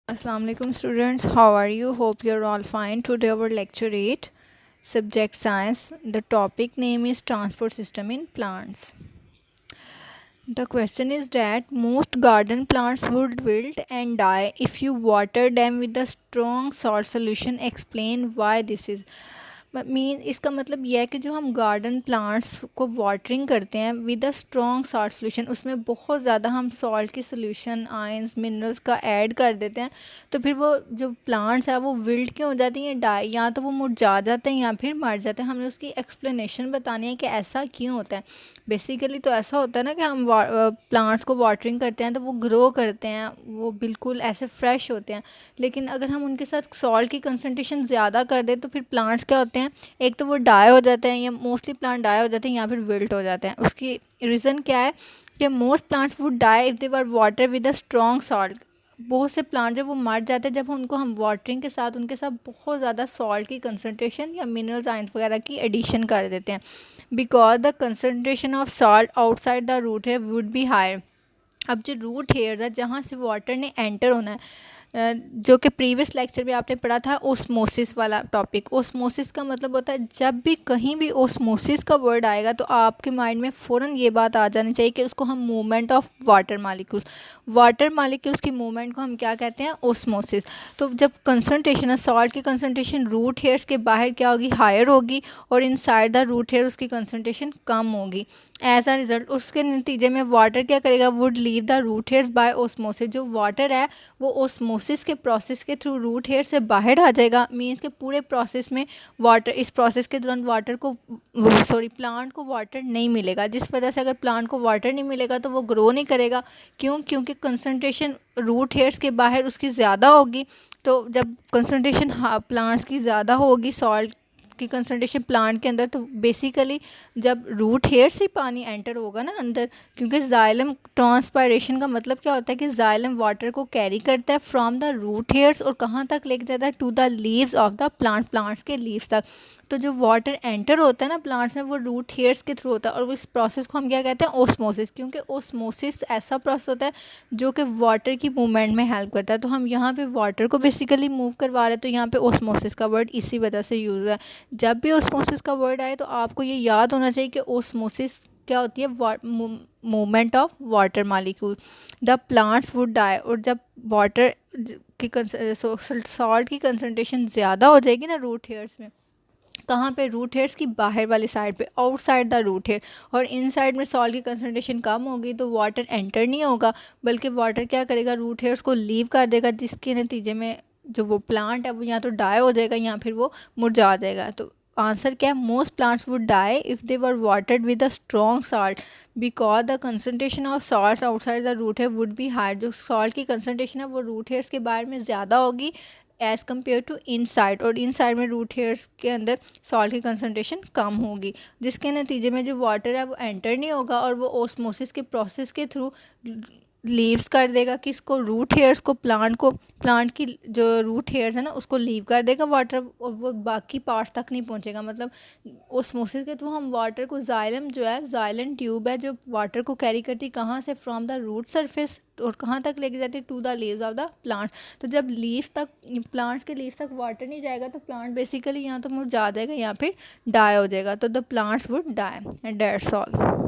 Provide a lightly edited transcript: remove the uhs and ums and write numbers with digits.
Assalamualaikum students, how are you? Hope you're all fine. Today our lecture 8, subject science. The topic name is transport system in plants. The question is that most garden plants would wilt and die if you water them with a strong salt solution. Explain why this is. Mean इसका मतलब यह है कि जो हम garden plants को watering करते हैं with a strong salt solution, उसमें बहुत ज़्यादा हम सॉल्ट की सोल्यूशन आयंस मिनरल्स का ऐड कर देते हैं, तो फिर वो जो प्लांट्स है वो विल्ट क्यों हो जाती हैं, डाई, या तो वो मुरझा जाते हैं या फिर मर जाते हैं। हमने उसकी एक्सप्लेनेशन बतानी है कि ऐसा क्यों होता है। बेसिकली तो ऐसा होता है ना कि हम प्लांट्स को वाटरिंग करते हैं तो वो ग्रो करते हैं, वो बिल्कुल ऐसे फ्रेश होते हैं, लेकिन अगर हम उनके साथ सॉल्ट की कंसनट्रेशन ज़्यादा कर दें तो फिर प्लांट्स क्या होते हैं, एक तो वो डाई हो जाते हैं या मोस्टली प्लांट डाई हो जाते हैं या फिर विल्ट हो जाते हैं। उसकी रीज़न क्या है कि most plants would die if they were water with a strong salt. बहुत से प्लांट जब वो मर जाते हैं जब उनको हम वाटरिंग के साथ उनके साथ बहुत ज़्यादा सॉल्ट की कंसनट्रेशन या मिनरल्स आयंस वगैरह की एडिशन कर देते हैं, because the concentration of salt outside the root hair would be higher. अब जो रूट हेयर है जहाँ से वाटर ने एंटर होना है, जो कि प्रीवियस लेक्चर में आपने पढ़ा था ओस्मोसिस वाला टॉपिक। ओस्मोसिस का मतलब होता है जब भी कहीं भी ओस्मोसिस का वर्ड आएगा तो आपके माइंड में फ़ौरन ये बात आ जानी चाहिए कि उसको हम मूवमेंट ऑफ वाटर मालिक्यूल्स की मूवमेंट को हम क्या कहते हैं, ओस्मोसिस। तो जब कंसनट्रेशन है सॉल्ट की कंसनट्रेशन रूट हेयर्स के बाहर क्या होगी, हायर होगी, और इनसाइड द रूट हेयर उसकी कंसनट्रेशन कम होगी। एज अ रिजल्ट उसके नतीजे में वाटर क्या करेगा, would leave the root hairs by osmosis. जो वाटर है वो ओस्मोसिस के प्रोसेस के थ्रू रूट हेयर से बाहर आ जाएगा। मीन्स के पूरे प्रोसेस में वाटर, इस प्रोसेस के दौरान वाटर को प्लांट को वाटर नहीं मिलेगा, जिस वजह से अगर प्लांट को वाटर नहीं मिलेगा तो वो ग्रो नहीं करेगा। क्यों? क्योंकि कंसनट्रेशन रूट हेयर्स के बाहर उसकी ज़्यादा होगी। तो जब कंसनट्रेशन प्लांट्स की ज़्यादा होगी सॉल्ट की कंसनट्रेशन प्लांट के अंदर, तो बेसिकली जब रूट हेयर से पानी एंटर होगा ना अंदर, क्योंकि जाइलम ट्रांसपायरेशन का मतलब क्या होता है कि जाइलम वाटर को कैरी करता है फ्रॉम द रूट हेयर्स और कहाँ तक लेके जाता है, to the leaves of the plant, plants के लीव्स तक। तो जो वाटर एंटर होता है ना प्लांट्स में वो रूट हेयर्स के थ्रू होता है, और इस प्रोसेस को हम क्या कहते हैं, ओस्मोसिस। क्योंकि ओस्मोसिस ऐसा प्रोसेस होता है जो कि वाटर की मूवमेंट में हेल्प करता है। तो हम यहाँ पे वाटर को बेसिकली मूव करवा रहे हैं, तो यहाँ पे ओस्मोसिस का वर्ड इसी वजह से यूज़ है। जब भी ओस्मोसिस का वर्ड आए तो आपको ये याद होना चाहिए कि ओस्मोसिस क्या होती है, movement of water molecule. The plants would die, और जब वाटर की सॉल्ट की कंसनट्रेशन ज़्यादा हो जाएगी ना रूट हेयर्स में, कहाँ पे, रूट हेयर्स की बाहर वाली साइड पे, आउटसाइड द रूट हेयर, और इन साइड में सॉल्ट की कंसनट्रेशन कम होगी तो वाटर एंटर नहीं होगा, बल्कि वाटर क्या करेगा, रूट हेयर्स को लीव कर देगा, जिसके नतीजे में जो वो प्लांट है वो या तो डाई हो जाएगा या फिर वो मुरझा जाएगा। तो आंसर क्या है, most plants would die if they were watered with a strong salt because the concentration of salt outside the root hair would be higher. जो सॉल्ट की कंसनट्रेशन है वो रूट हेयर्स के बाहर में ज़्यादा होगी एज़ कम्पेयर टू इनसाइड, और इनसाइड में रूट हेयर्स के अंदर सॉल्ट की कंसनट्रेशन कम होगी, जिसके नतीजे में जो वाटर है वो एंटर नहीं होगा और वो ओस्मोसिस के प्रोसेस के थ्रू लीव्स कर देगा किसको, रूट हेयर्स को, प्लांट की जो रूट हेयर्स है ना उसको लीव कर देगा वाटर, और वो बाकी पार्ट्स तक नहीं पहुंचेगा। मतलब ओस्मोसिस के थ्रू हम वाटर को, जाइलम जो है, जाइलन ट्यूब है जो वाटर को कैरी करती कहाँ से, फ्रॉम द रूट सरफेस, और कहाँ तक लेके जाती है, to the leaves of the plant. तो जब लीव्स तक, प्लांट्स के लीव्स तक वाटर नहीं जाएगा तो प्लांट बेसिकली यहाँ तो मुरझा जाएगा या फिर डाई हो जाएगा। तो the plants would die and that's all.